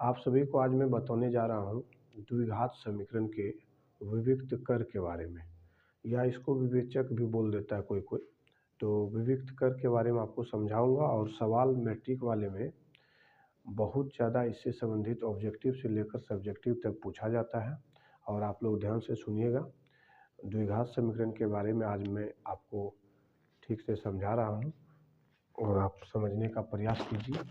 आप सभी को आज मैं बताने जा रहा हूँ द्विघात समीकरण के विविक्त कर के बारे में, या इसको विवेचक भी बोल देता है कोई कोई। तो विविक्त कर के बारे में आपको समझाऊंगा, और सवाल मैट्रिक वाले में बहुत ज़्यादा इससे संबंधित ऑब्जेक्टिव से लेकर सब्जेक्टिव तक पूछा जाता है। और आप लोग ध्यान से सुनिएगा। द्विघात समीकरण के बारे में आज मैं आपको ठीक से समझा रहा हूँ और आप समझने का प्रयास कीजिए।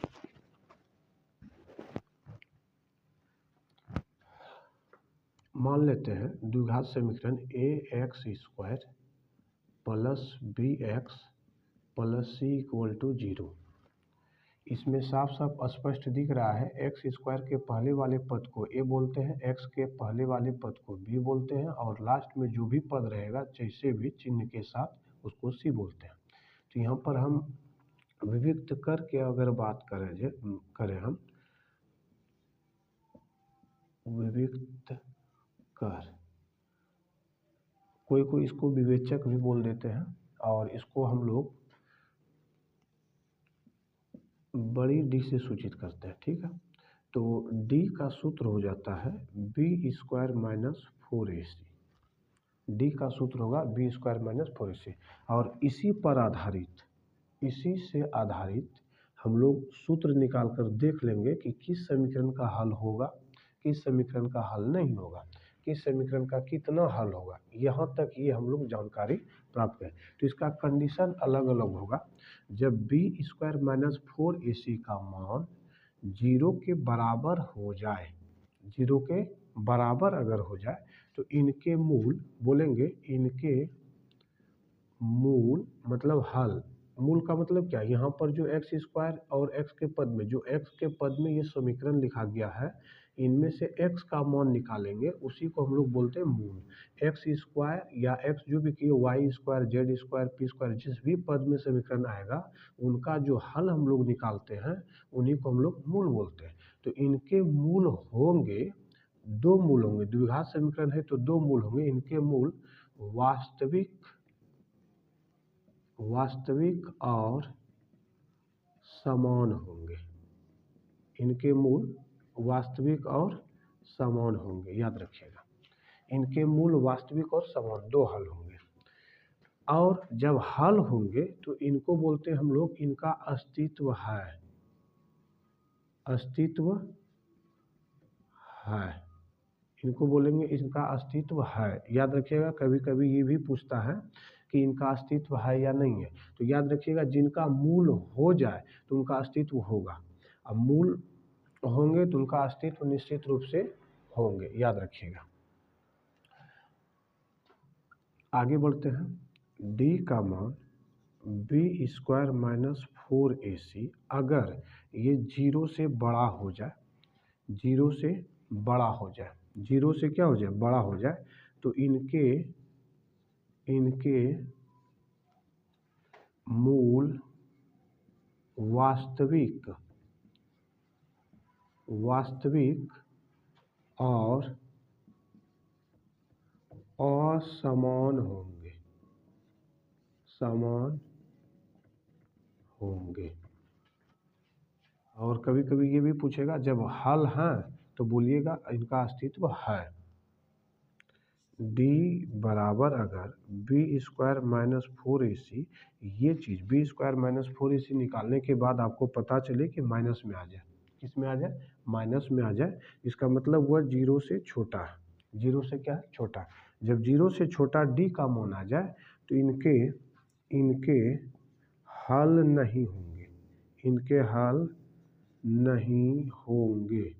मान लेते हैं द्विघात समीकरण ax² plus bx plus c equal to 0। इसमें साफ साफ स्पष्ट दिख रहा है, x² के पहले वाले पद को a बोलते हैं, x के पहले वाले पद को b बोलते हैं, और लास्ट में जो भी पद रहेगा जैसे भी चिन्ह के साथ उसको c बोलते हैं। तो यहाँ पर हम विविक्त कर के अगर बात करें हम विविक्त कर, कोई इसको विवेचक भी बोल देते हैं, और इसको हम लोग बड़ी डी से सूचित करते हैं। ठीक है, तो डी का सूत्र हो जाता है b² माइनस 4ac। डी का सूत्र होगा b² माइनस 4ac, और इसी से आधारित हम लोग सूत्र निकाल कर देख लेंगे कि किस समीकरण का हल होगा, किस समीकरण का हल नहीं होगा, किस समीकरण का कितना हल होगा। यहाँ तक ये हम लोग जानकारी प्राप्त करें। तो इसका कंडीशन अलग अलग होगा। जब b² माइनस 4ac का मान 0 के बराबर हो जाए, 0 के बराबर अगर हो जाए, तो इनके मूल बोलेंगे, इनके मूल मतलब हल। मूल का मतलब क्या, यहाँ पर जो x² और x के पद में, जो x के पद में ये समीकरण लिखा गया है, इनमें से x का मान निकालेंगे, उसी को हम लोग बोलते हैं मूल। x² या x जो भी किए, y², z², p², जिस भी पद में समीकरण आएगा उनका जो हल हम लोग निकालते हैं उन्हीं को हम लोग मूल बोलते हैं। तो इनके मूल होंगे, दो मूल होंगे। द्विघात समीकरण है तो दो मूल होंगे। इनके मूल वास्तविक और समान होंगे। इनके मूल वास्तविक और समान होंगे, याद रखिएगा। इनके मूल वास्तविक और समान, दो हल होंगे। और जब हल होंगे तो इनको बोलते हैं हम लोग, इनका अस्तित्व है, अस्तित्व है, इनको बोलेंगे इनका अस्तित्व है। याद रखिएगा, कभी कभी ये भी पूछता है कि इनका अस्तित्व है या नहीं है। तो याद रखिएगा, जिनका मूल हो जाए तो उनका अस्तित्व होगा। अब मूल होंगे तो उनका अस्तित्व निश्चित रूप से होंगे, याद रखिएगा। आगे बढ़ते हैं। d का मान b² माइनस 4ac अगर ये 0 से बड़ा हो जाए, 0 से बड़ा हो जाए, 0 से क्या हो जाए, बड़ा हो जाए, तो इनके मूल वास्तविक और असमान होंगे, समान होंगे। और कभी कभी ये भी पूछेगा, जब हल है तो बोलिएगा इनका अस्तित्व है। d बराबर अगर b² माइनस 4ac, ये चीज़ b² माइनस 4ac निकालने के बाद आपको पता चले कि माइनस में आ जाए, किस में आ जाए, माइनस में आ जाए, इसका मतलब वह 0 से छोटा है। 0 से क्या है, छोटा। जब 0 से छोटा d का मान आ जाए तो इनके हल नहीं होंगे, इनके हल नहीं होंगे।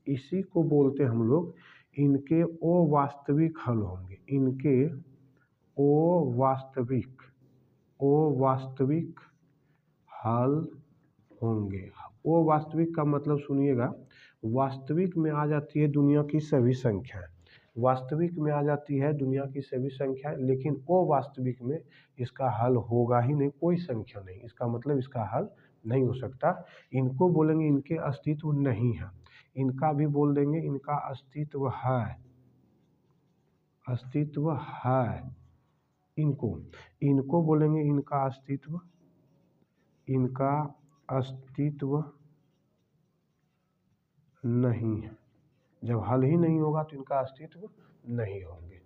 इसी को बोलते हम लोग, इनके अवास्तविक हल होंगे, इनके अवास्तविक हल होंगे। अवास्तविक का मतलब सुनिएगा, वास्तविक में आ जाती है दुनिया की सभी संख्याएं, वास्तविक में आ जाती है दुनिया की सभी संख्याएं, लेकिन अवास्तविक में इसका हल होगा ही नहीं, कोई संख्या नहीं, इसका मतलब इसका हल नहीं हो सकता। इनको बोलेंगे इनके अस्तित्व नहीं है। इनका भी बोल देंगे इनका अस्तित्व है, अस्तित्व है। इनको बोलेंगे इनका अस्तित्व नहीं है। जब हल ही नहीं होगा तो इनका अस्तित्व नहीं होंगे।